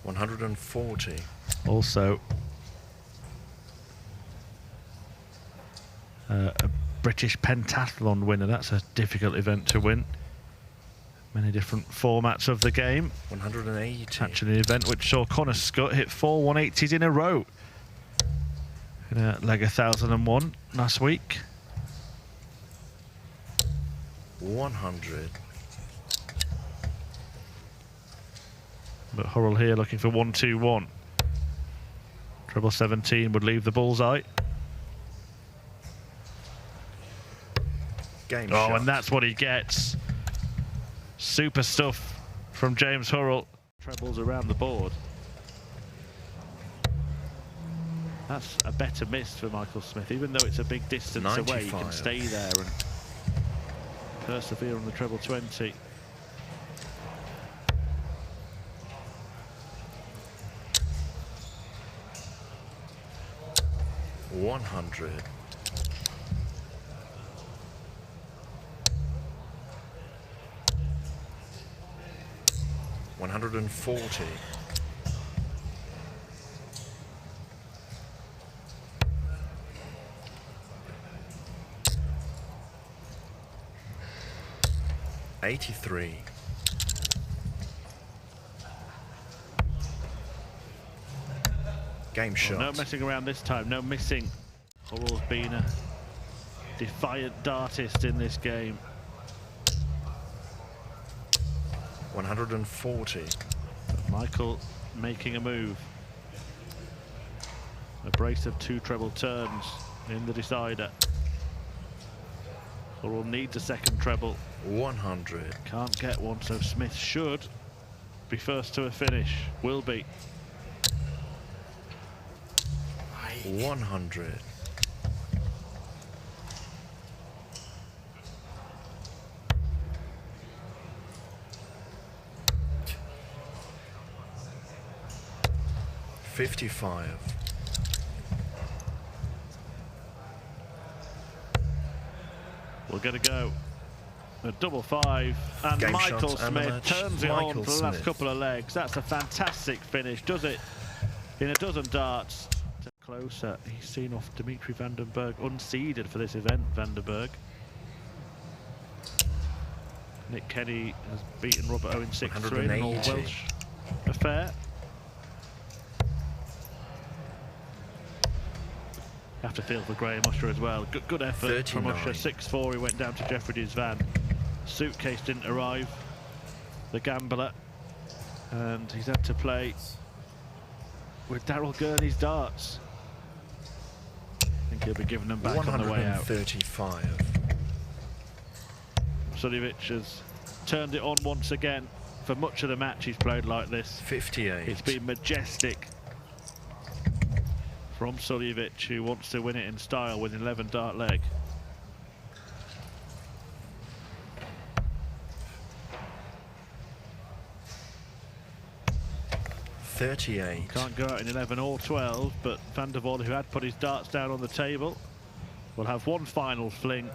140. Also, a British pentathlon winner. That's a difficult event to win. Many different formats of the game. 180. Actually, an event which saw Connor Scott hit 4 180s in a row in a leg 1001 last week. 100. But Hurrell here looking for 121. Treble 17 would leave the bullseye. Game Oh, shot. and that's what he gets. Super stuff from James Hurrell. Trebles around the board. That's a better miss for Michael Smith. Even though it's a big distance 95. away, he can stay there and persevere on the treble 20. $100. $140. $83. Game shot. No messing around this time, no missing. Hurrell's been a defiant dartist in this game. 140. Michael making a move. A brace of 2 treble turns in the decider. Hurrell needs a second treble. 100. Can't get one, so Smith should be first to a finish. Will be. 100. $55. We're going to go a double 5, and Game Michael shots and the Smith match. turns it Michael on for the last Smith. couple of legs. That's a fantastic finish. Does it in a dozen darts. Closer. He's seen off Dimitri van den Bergh, unseeded for this event, van den Bergh. Nick Kenny has beaten Robert Owen 6-3 in an all Welsh affair. Have to feel for Graham Usher as well. Good effort from 39. Usher. 6-4, he went down to Jeffrey Van. Suitcase didn't arrive. The gambler. And he's had to play with Daryl Gurney's darts. I think he'll be giving them back on the way out. 135. Suljevic has turned it on once again. For much of the match he's played like this. 58. It's been majestic from Suljevic, who wants to win it in style with an 11 dart leg. $38. Can't go out in 11 or 12, but Van der Voorde, who had put his darts down on the table, will have one final fling,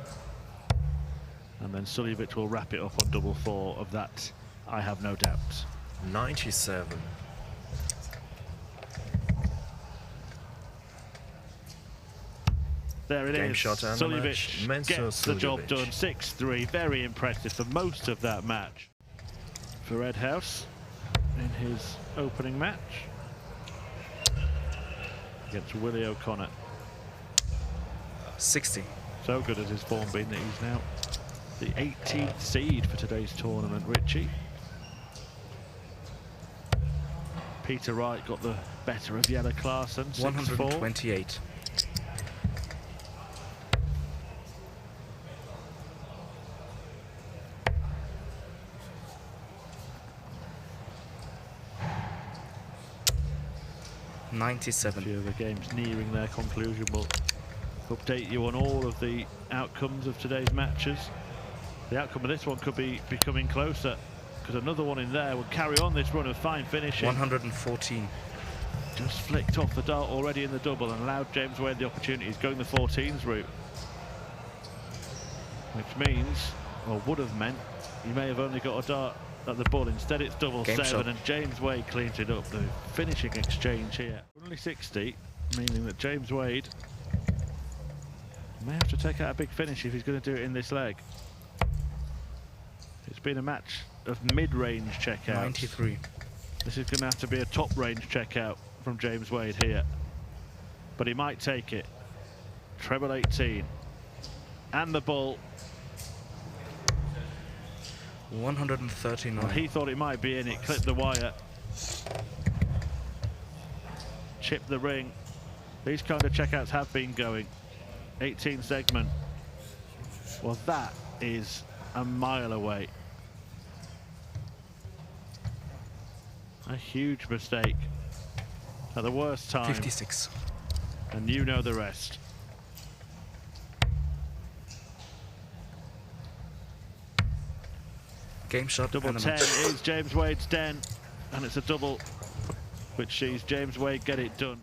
and then Suljevic will wrap it up on double 4. Of that, I have no doubt. 97. There it Game is. shot and the match. Suljevic Mensur gets the job Suljevic. done. 6-3, very impressive for most of that match. For Ed House in his opening match against Willie O'Connor. 60. So good has his form been that he's now the 18th seed for today's tournament, Richie. Peter Wright got the better of Jelle Klaasen, 6-4. 128. A 97. few of the games nearing their conclusion. We'll update you on all of the outcomes of today's matches. The outcome of this one could be becoming closer, because another one in there will carry on this run of fine finishing. 114. Just flicked off the dart already in the double and allowed James Wade the opportunity. He's going the 14s route, which means, or would have meant, he may have only got a dart at the ball. Instead, it's double Game 7, shot. and James Wade cleans it up. The finishing exchange here. Only 60, meaning that James Wade may have to take out a big finish if he's going to do it in this leg. It's been a match of mid-range checkouts. 93. This is going to have to be a top-range checkout from James Wade here. But he might take it. Treble 18. And the ball. 139. Well, he thought it might be in. It clipped the wire. Chipped the ring. These kind of checkouts have been going. 18 segment. Well, that is a mile away. A huge mistake at the worst time. 56. And you know the rest. Game shot. Double and a 10 match. is James Wade's 10, and it's a double which sees James Wade get it done.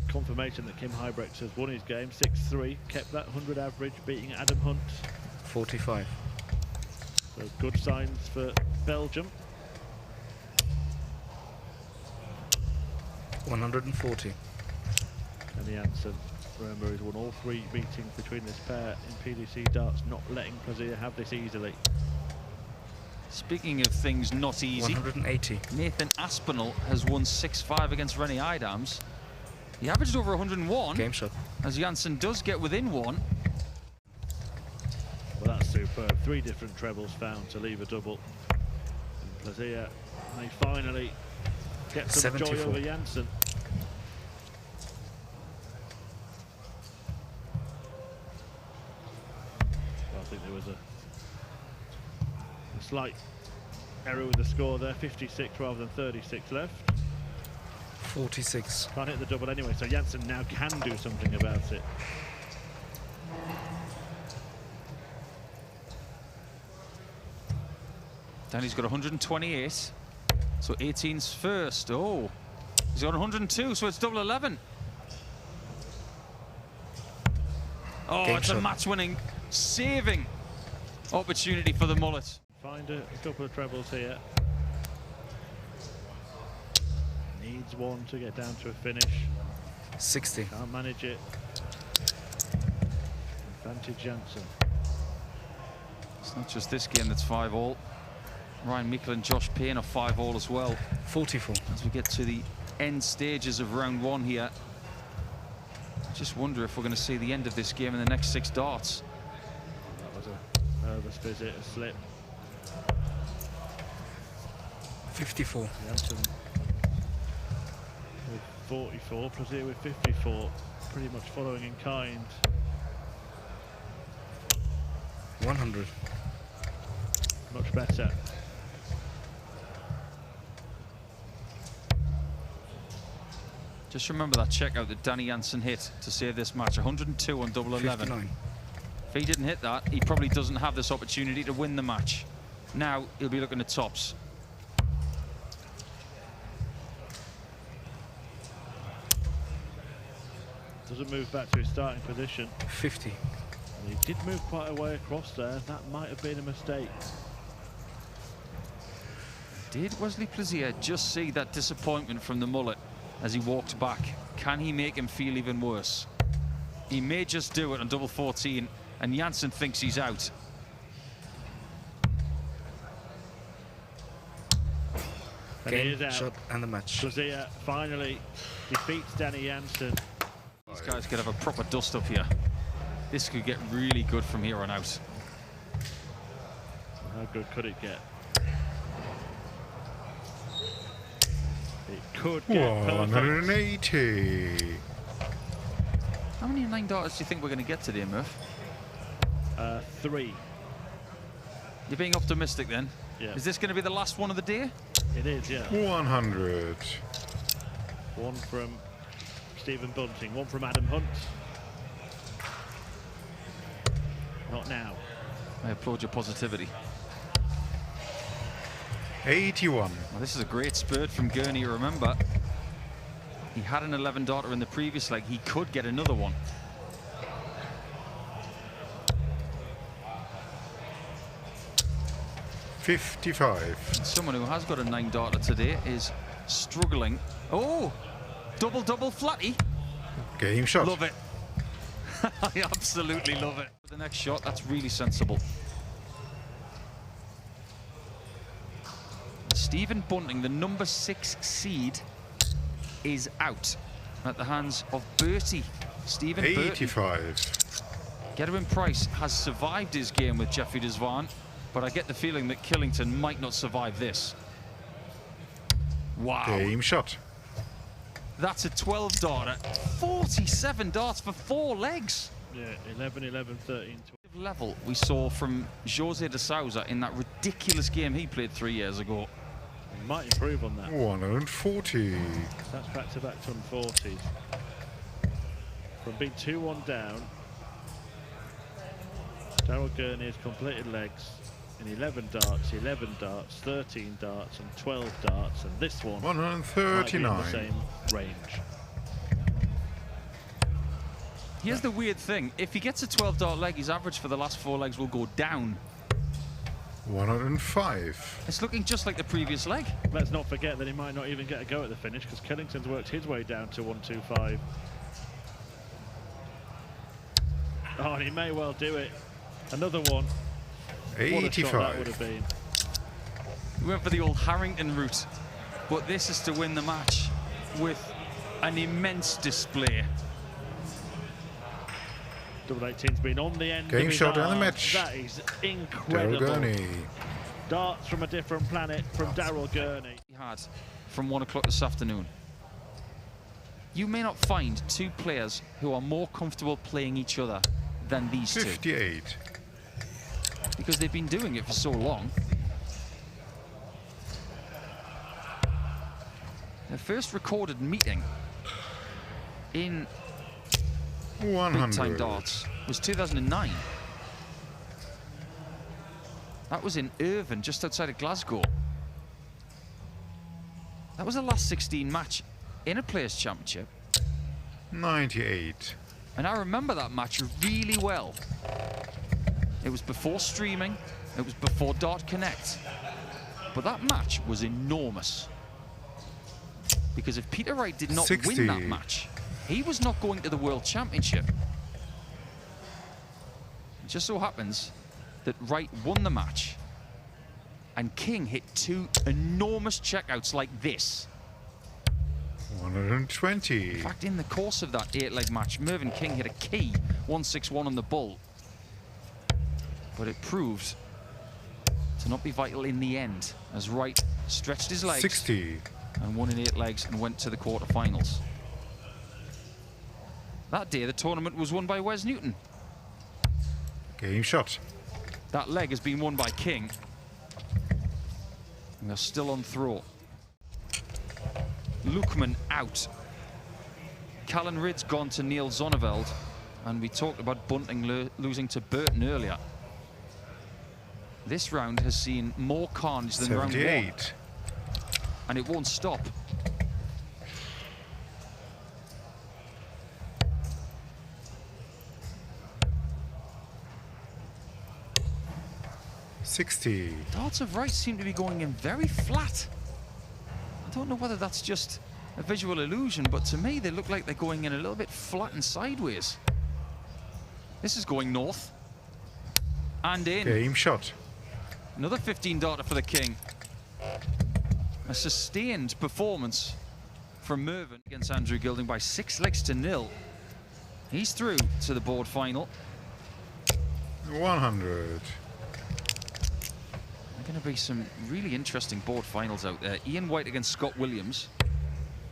Confirmation that Kim Huybrechts has won his game 6-3, kept that 100 average, beating Adam Hunt. 45. So good signs for Belgium. 140. Danny Jansen, remember, has won all 3 meetings between this pair in PDC darts, not letting Plaisir have this easily. Speaking of things not easy, 180. Nathan Aspinall has won 6-5 against Rennie Idams. He averaged over 101, Game shot. as Janssen does get within 1. Well, that's superb. 3 different trebles found to leave a double. And Plaisir may finally get some joy 74. over Janssen. Well, I think there was a slight error with the score there. 56 rather than 36 left. 46. Can't hit the double anyway, so Janssen now can do something about it. Danny's got 128, so 18's first. Oh, he's got 102, so it's double 11. Oh, Game it's a shot. match-winning, saving opportunity for the mullet. Find a couple of trebles here. Needs 1 to get down to a finish. 60. Can't manage it. Advantage Janssen. It's not just this game that's 5-all. Ryan Meikle and Josh Payne are 5-all as well. 44. As we get to the end stages of round 1 here, I just wonder if we're going to see the end of this game in the next 6 darts. That was a nervous visit, a slip. 54. Janssen with 44, Plaisir with 54. Pretty much following in kind. 100. Much better. Just remember that checkout that Danny Janssen hit to save this match. 102 on double 11. 59. If he didn't hit that, he probably doesn't have this opportunity to win the match. Now he'll be looking at tops. Doesn't move back to his starting position. 50. And he did move quite a way across there. That might have been a mistake. Did Wesley Plaisir just see that disappointment from the mullet as he walked back? Can he make him feel even worse? He may just do it on double 14, and Janssen thinks he's out. And he Game is out. shot and the match. Plaisir finally defeats Danny Janssen. These guys could have a proper dust up here. This could get really good from here on out. How good could it get? It could get perfect. 180. How many 9 darters do you think we're going to get today, Murph? 3. You're being optimistic then? Yeah. Is this going to be the last one of the day? It is, yeah. 100. 1 from Stephen Bunting, 1 from Adam Hunt. Not now. I applaud your positivity. 81. Well, this is a great spurt from Gurney, remember. He had an 11 darter in the previous leg. He could get another one. 55. Someone who has got a 9 darter today is struggling. Oh, double flatty. Game shot. Love it. I absolutely love it. The next shot, that's really sensible. Stephen Bunting, the number 6 seed, is out at the hands of Bertie. Stephen Burton. 85. Gerwyn Price has survived his game with Jeffrey Desvant, but I get the feeling that Killington might not survive this. Wow. Game shot. That's a 12 darter. 47 darts for 4 legs. Yeah, 11, 11, 13, 12. Level we saw from Jose de Sousa in that ridiculous game he played 3 years ago. He might improve on that. 140. That's back-to-back 140s. From being 2-1 down, Daryl Gurney has completed legs in 11 darts, 13 darts, and 12 darts, and this one might be in the 139. same range. Here's the weird thing. If he gets a 12 dart leg, his average for the last 4 legs will go down. 105. It's looking just like the previous leg. Let's not forget that he might not even get a go at the finish because Killington's worked his way down to 125. Oh, and he may well do it. Another one. What a shot that would have 85. been. We went for the old Harrington route, but this is to win the match with an immense display. Double 18's been on the end. Game of his shot and the arm. match. That is Daryl incredible. Gurney. Darts from a different planet from Daryl Gurney. He had from 1 o'clock this afternoon. You may not find 2 players who are more comfortable playing each other than these 2, 58. because they've been doing it for so long. Their first recorded meeting in big time 100. darts was 2009. That was in Irvine, just outside of Glasgow. That was the last 16 match in a Players' Championship. 98. And I remember that match really well. It was before streaming, it was before Dart Connect. But that match was enormous. Because if Peter Wright did not 60. win that match, he was not going to the World Championship. It just so happens that Wright won the match and King hit 2 enormous checkouts like this. 120. In fact, in the course of that 8-leg match, Mervyn King hit a key 161 on the bull. But it proved to not be vital in the end, as Wright stretched his legs 60. and won in 8 legs and went to the quarterfinals. That day, the tournament was won by Wes Newton. Game shot. That leg has been won by King. And they're still on throw. Lukman out. Callan Ridd's gone to Neil Zonneveld. And we talked about Bunting losing to Burton earlier. This round has seen more carnage than round 1. 78. And it won't stop. $60. Darts of Wright seem to be going in very flat. I don't know whether that's just a visual illusion, but to me they look like they're going in a little bit flat and sideways. This is going north. And in. Game shot. Another 15 darter for the King. A sustained performance from Mervyn against Andrew Gilding by 6 legs to 0. He's through to the board final. 100. There are going to be some really interesting board finals out there. Ian White against Scott Williams.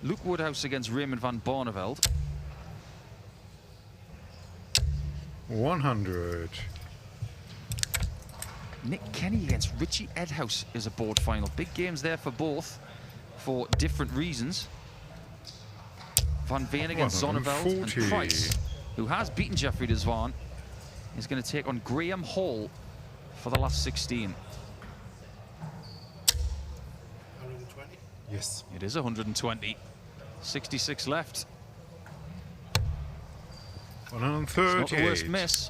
Luke Woodhouse against Raymond van Barneveld. 100. Nick Kenny against Richie Edhouse is a board final. Big games there for both, for different reasons. Van Veen against Zonneveld, and 140. Price, who has beaten Jeffrey Desvant, is going to take on Graham Hall for the last 16. 120? Yes. It is 120. 66 left. It's not the worst 138. miss.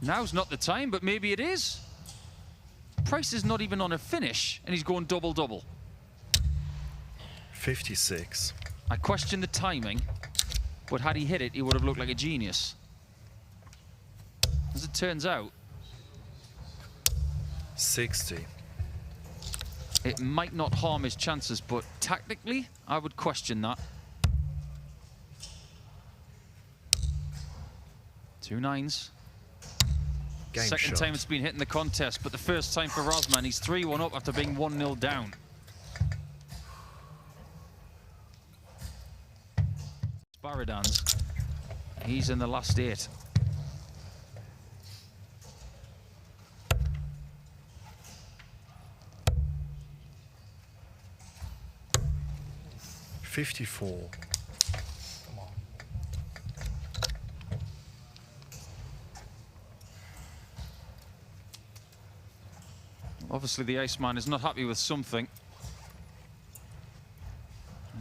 Now's not the time, but maybe it is. Price is not even on a finish, and he's going double-double. 56. I question the timing, but had he hit it, he would have looked like a genius. As it turns out, 60. it might not harm his chances, but tactically, I would question that. 2 9s. Game Second shot. time it's been hit in the contest, but the first time for Razma. He's 3-1 up after being 1-0 down. Sparadans, he's in the last 8. $54. Obviously, the Iceman is not happy with something.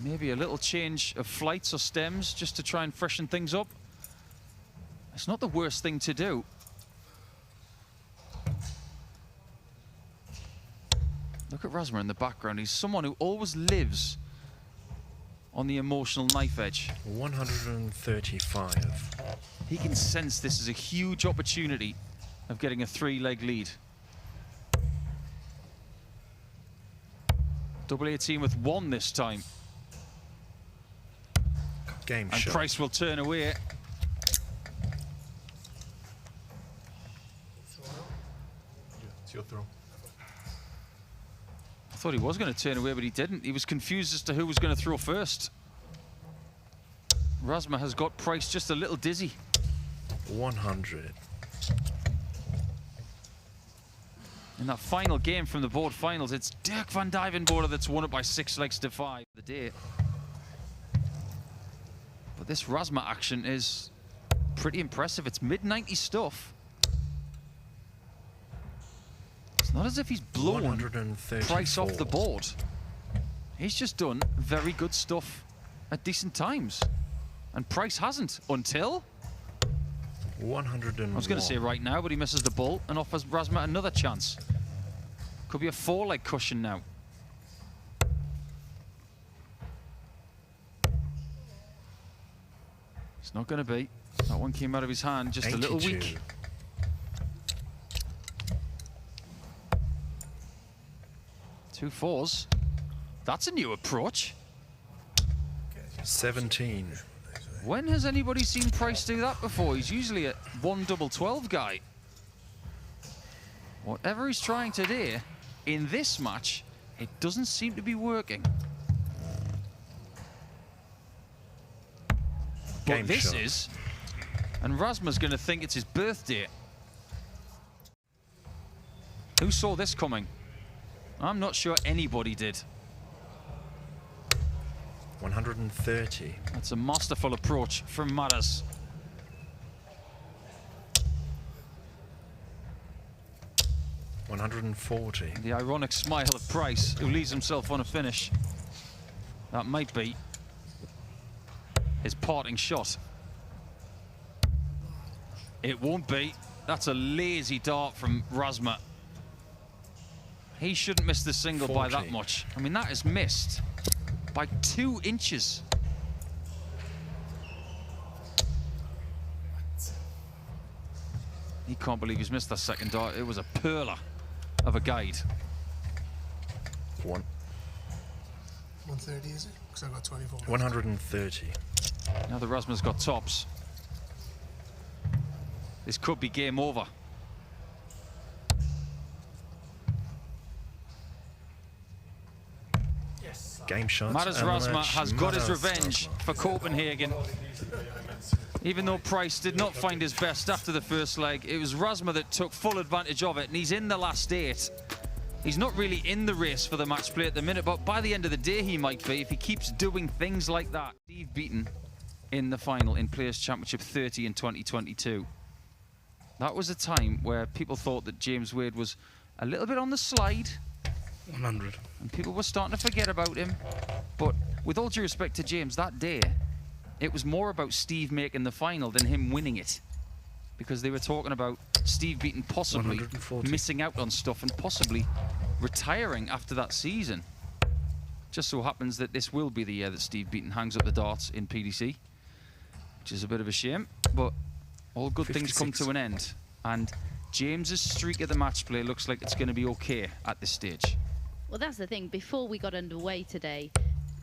Maybe a little change of flights or stems just to try and freshen things up. It's not the worst thing to do. Look at Razma in the background. He's someone who always lives on the emotional knife edge. 135. He can sense this is a huge opportunity of getting a 3-leg lead. Double 18 with 1 this time. Game And shot. Price will turn away. It's your throw. I thought he was going to turn away, but he didn't. He was confused as to who was going to throw first. Razma has got Price just a little dizzy. 100. In that final game from the board finals, it's Dirk van Duijvenbode that's won it by 6 legs to 5 the day. But this Razma action is pretty impressive. It's mid-90s stuff. It's not as if he's blown 134. Price off the board. He's just done very good stuff at decent times. And Price hasn't until... 101. I was going to say right now, but he misses the ball and offers Razma another chance. Could be a 4-leg cushion now. It's not going to be. That one came out of his hand just 82. a little weak. Two 4s. That's a new approach. 17. When has anybody seen Price do that before? He's usually a 1 double 12 guy. Whatever he's trying to do in this match, it doesn't seem to be working. But Game this shot. is, and Razma's going to think it's his birthday. Who saw this coming? I'm not sure anybody did. 130. That's a masterful approach from Maras. $140. The ironic smile of Price, who leaves himself on a finish. That might be his parting shot. It won't be. That's a lazy dart from Razma. He shouldn't miss the single by that 40. much. I mean, that is missed by 2 inches. He can't believe he's missed that second dart. It was a perler of a guide. 130, is it? Because I got 24. 130. Now the Razma's got tops. This could be game over. Game shot. Maras and the Razma match. has got his Maras revenge Razma. for Copenhagen. Even though Price did not find his best after the first leg, it was Razma that took full advantage of it, and he's in the last 8. He's not really in the race for the match play at the minute, but by the end of the day he might be if he keeps doing things like that. Steve Beaton in the final in Players' Championship 30 in 2022. That was a time where people thought that James Wade was a little bit on the slide, 100. and people were starting to forget about him. But with all due respect to James, that day, it was more about Steve making the final than him winning it. because they were talking about Steve Beaton possibly 140. missing out on stuff and possibly retiring after that season. Just so happens that this will be the year that Steve Beaton hangs up the darts in PDC, which is a bit of a shame, but all good things come 56. to an end. And James's streak at the match play looks like it's going to be okay at this stage. Well, that's the thing. Before we got underway today,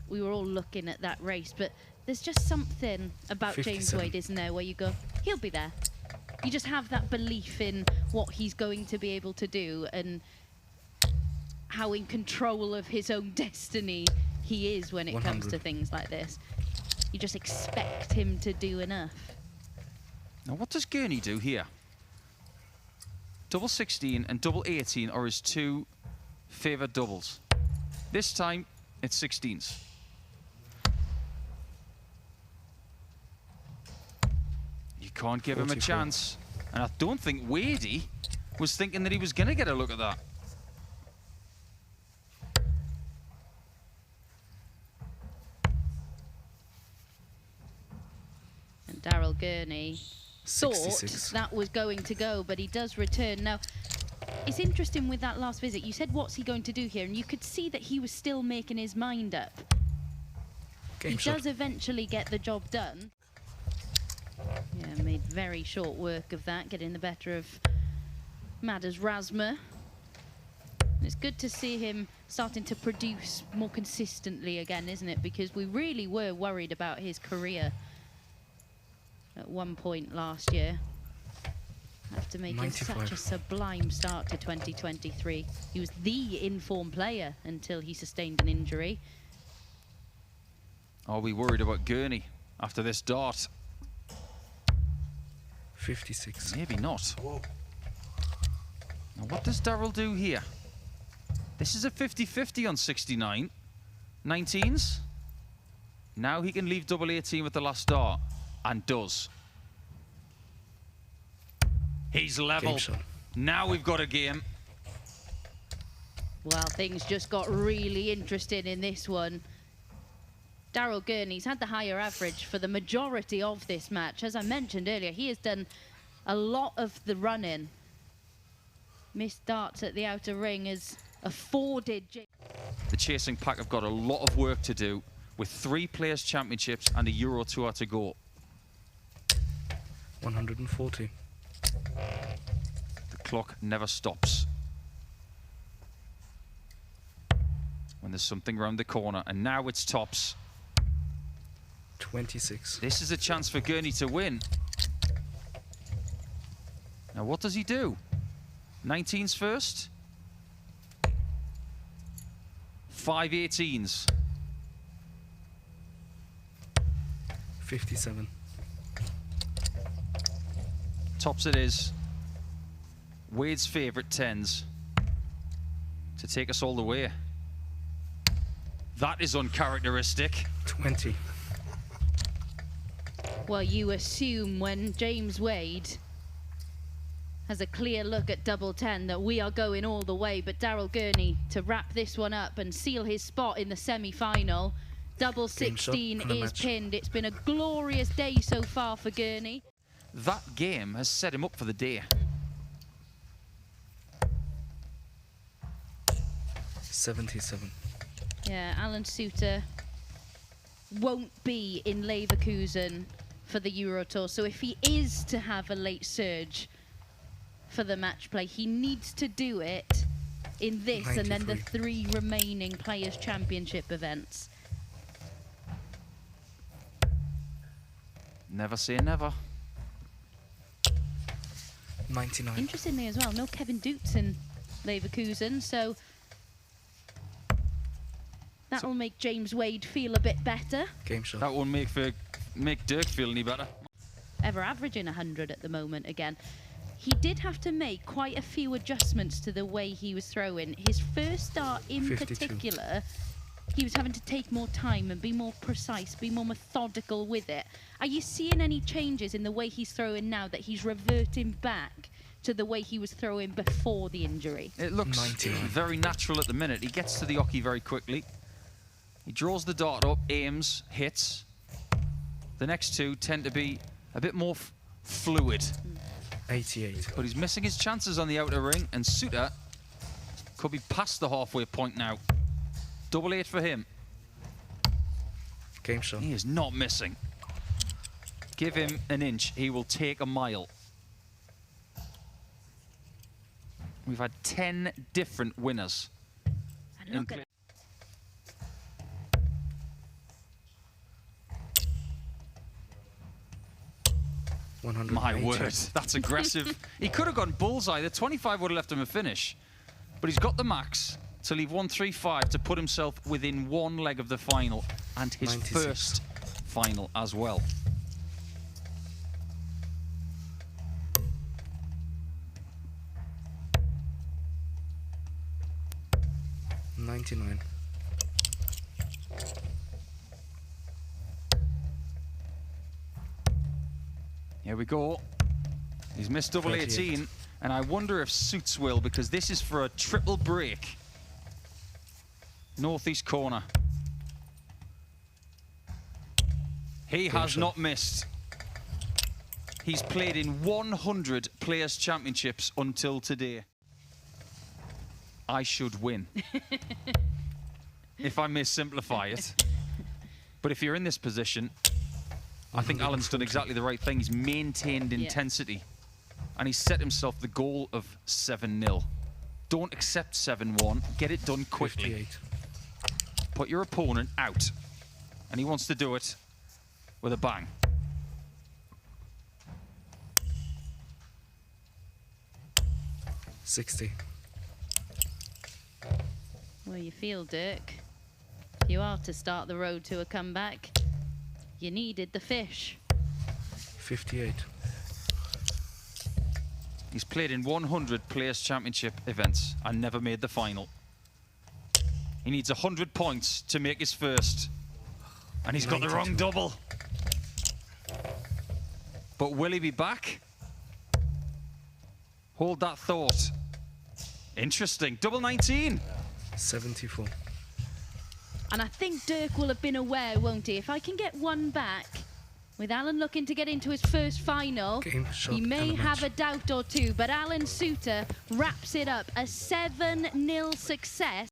we were all looking at that race, but there's just something about James 57. Wade, isn't there, where you go, he'll be there. You just have that belief in what he's going to be able to do and how in control of his own destiny he is when it comes 100. to things like this. You just expect him to do enough. Now, what does Gurney do here? Double 16 and double 18 are his two favoured doubles. This time, it's 16s. You can't give him a 44. chance. And I don't think Wadey was thinking that he was going to get a look at that. And Daryl Gurney thought 66. that was going to go, but he does return. Now, it's interesting with that last visit. You said, what's he going to do here? And you could see that he was still making his mind up. Game He shot. does eventually get the job done. Yeah, made very short work of that, getting the better of Madars Razma. It's good to see him starting to produce more consistently again, isn't it? Because we really were worried about his career at one point last year. After making 95. such a sublime start to 2023. He was the in-form player until he sustained an injury. Are we worried about Gurney after this dart? 56. Maybe not. Now, what does Daryl do here? This is a 50-50 on 69. 19s. Now he can leave double 18 with the last dart, and does. He's level. Game shot. Now we've got a game. Well, things just got really interesting in this one. Daryl Gurney's had the higher average for the majority of this match. As I mentioned earlier, he has done a lot of the running. Missed darts at the outer ring has afforded... The chasing pack have got a lot of work to do with 3 Players' Championships and a Euro Tour to go. 140. The clock never stops. When there's something around the corner, and now it's tops. 26. This is a chance for Gurney to win. Now, what does he do? 19s first. 5 18s. 57. Tops it is. Wade's favourite 10s to take us all the way. That is uncharacteristic. 20. Well, you assume when James Wade has a clear look at double 10 that we are going all the way, but Daryl Gurney to wrap this one up and seal his spot in the semi-final. Double Game shot 16 and a is match. pinned. It's been a glorious day so far for Gurney. That game has set him up for the day. 77. Yeah, Alan Suter won't be in Leverkusen for the Euro Tour, so if he is to have a late surge for the match play, he needs to do it in this and then the 3 remaining Players' Championship events. Never say never. 99. Interestingly as well, no Kevin Dutz in Leverkusen, so that will make James Wade feel a bit better. Game shot. That won't make Dirk feel any better. Ever averaging 100 at the moment again. He did have to make quite a few adjustments to the way he was throwing. His first start in 52. particular, he was having to take more time and be more precise, be more methodical with it. Are you seeing any changes in the way he's throwing now that he's reverting back to the way he was throwing before the injury? It looks 99. very natural at the minute. He gets to the oki very quickly. He draws the dart up, aims, hits. The next 2 tend to be a bit more fluid. 88. But he's missing his chances on the outer ring, and Suter could be past the halfway point now. 88 for him. Game shot. He is not missing. Give him an inch, he will take a mile. We've had 10 different winners. And look at My 180. word, that's aggressive. He could have gone bullseye. The 25 would have left him a finish. But he's got the max to leave 135 to put himself within one leg of the final and his 96. first final as well. $99. Here we go. He's missed double 38. 18, and I wonder if Suits will, because this is for a triple break. Northeast corner. He has shot. not missed. He's played in 100 Players' Championships until today. I should win. If I may simplify it. But if you're in this position, I think Alan's done exactly the right thing. He's maintained intensity. And he's set himself the goal of 7-0. Don't accept 7-1. Get it done quickly. 58. Put your opponent out. And he wants to do it with a bang. $60. Well, you feel, Dirk. If you are to start the road to a comeback, you needed the fish. 58. He's played in 100 Players' Championship events and never made the final. He needs 100 points to make his first. And he's got the wrong 92. double. But will he be back? Hold that thought. Interesting. Double 19. 74. And I think Dirk will have been aware, won't he? If I can get one back, with Alan looking to get into his first final, Game shot he may and a have match. a doubt or two, but Alan Suter wraps it up. A 7-0 success.